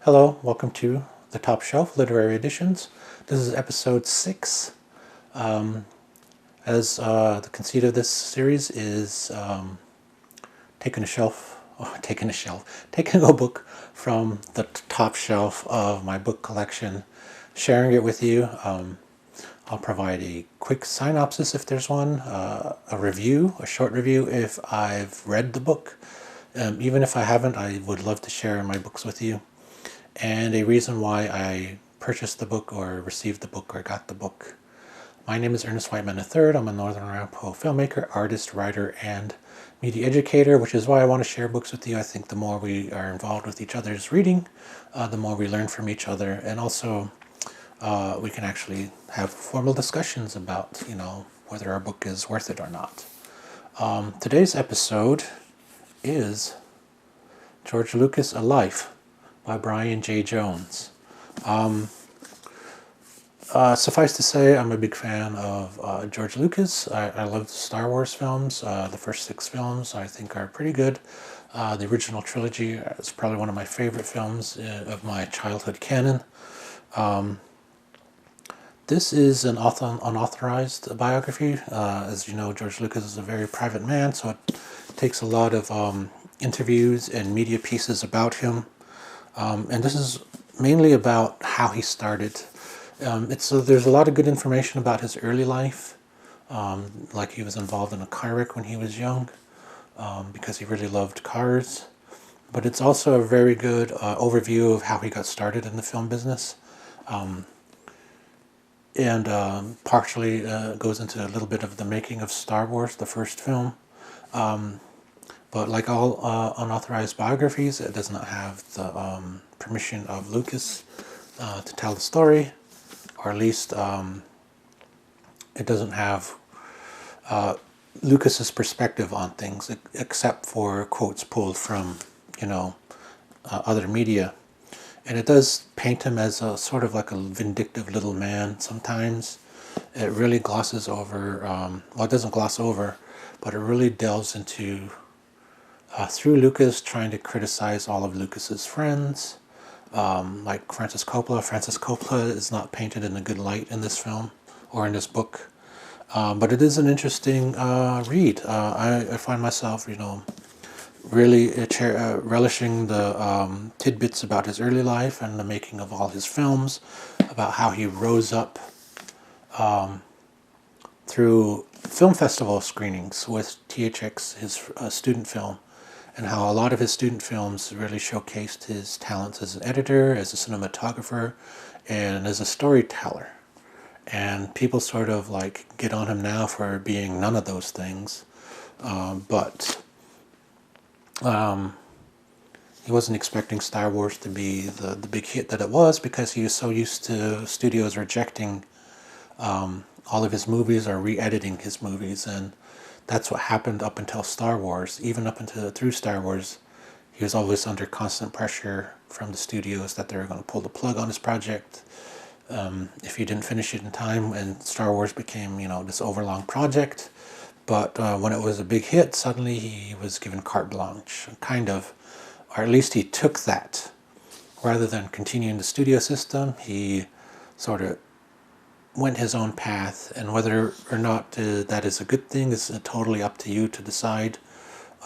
Hello, welcome to the Top Shelf Literary Editions. This is episode 6. The conceit of this series is taking a book from the top shelf of my book collection, sharing it with you. I'll provide a quick synopsis if there's one, a short review if I've read the book. Even if I haven't, I would love to share my books with you, and a reason why I purchased the book or received the book or got the book. My name is Ernest Whiteman III. I'm a Northern Arapaho filmmaker, artist, writer, and media educator, which is why I want to share books with you. I think the more we are involved with each other's reading, the more we learn from each other, and also we can actually have formal discussions about, whether our book is worth it or not. Today's episode is George Lucas: A Life by Brian J. Jones. Suffice to say, I'm a big fan of George Lucas. I love the Star Wars films. The first 6 films I think are pretty good. The original trilogy is probably one of my favorite films of my childhood canon. This is an unauthorized biography. As you know, George Lucas is a very private man, so it takes a lot of interviews and media pieces about him. And this is mainly about how he started. There's a lot of good information about his early life, like he was involved in a car wreck when he was young, because he really loved cars. But it's also a very good overview of how he got started in the film business, and partially goes into a little bit of the making of Star Wars, the first film. But like all unauthorized biographies, it does not have the permission of Lucas to tell the story, or at least it doesn't have Lucas's perspective on things, except for quotes pulled from, other media. And it does paint him as a sort of like a vindictive little man sometimes. It really glosses over, it doesn't gloss over, but it really delves into through Lucas, trying to criticize all of Lucas's friends, like Francis Coppola. Francis Coppola is not painted in a good light in this film or in this book, but it is an interesting read. I find myself, really relishing the tidbits about his early life and the making of all his films, about how he rose up through film festival screenings with THX, his student film, and how a lot of his student films really showcased his talents as an editor, as a cinematographer, and as a storyteller. And people sort of like get on him now for being none of those things, but he wasn't expecting Star Wars to be the big hit that it was, because he was so used to studios rejecting all of his movies or re-editing his movies, and that's what happened up until Star Wars. Even up until through Star Wars, he was always under constant pressure from the studios that they were going to pull the plug on his project if he didn't finish it in time, and Star Wars became, this overlong project. But when it was a big hit, suddenly he was given carte blanche, kind of, or at least he took that. Rather than continuing the studio system, he sort of went his own path, and whether or not that is a good thing is totally up to you to decide.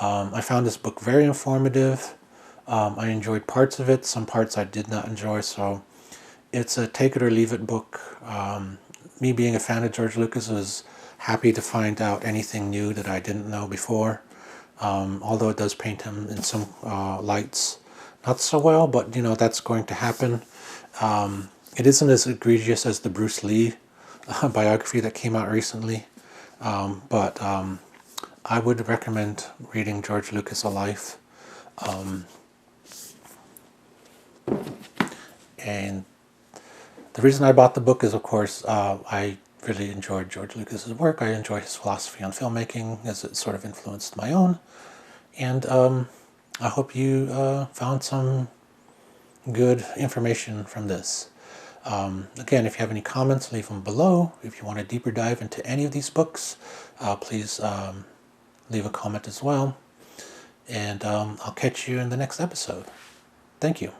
I found this book very informative. I enjoyed parts of it. Some parts I did not enjoy, so it's a take it or leave it book. Me being a fan of George Lucas, was happy to find out anything new that I didn't know before, although it does paint him in some lights not so well, but that's going to happen. It isn't as egregious as the Bruce Lee biography that came out recently, but I would recommend reading George Lucas: A Life. And the reason I bought the book is, of course, I really enjoyed George Lucas's work. I enjoy his philosophy on filmmaking, as it sort of influenced my own. And I hope you found some good information from this. Again, if you have any comments, leave them below. If you want a deeper dive into any of these books, please leave a comment as well. And I'll catch you in the next episode. Thank you.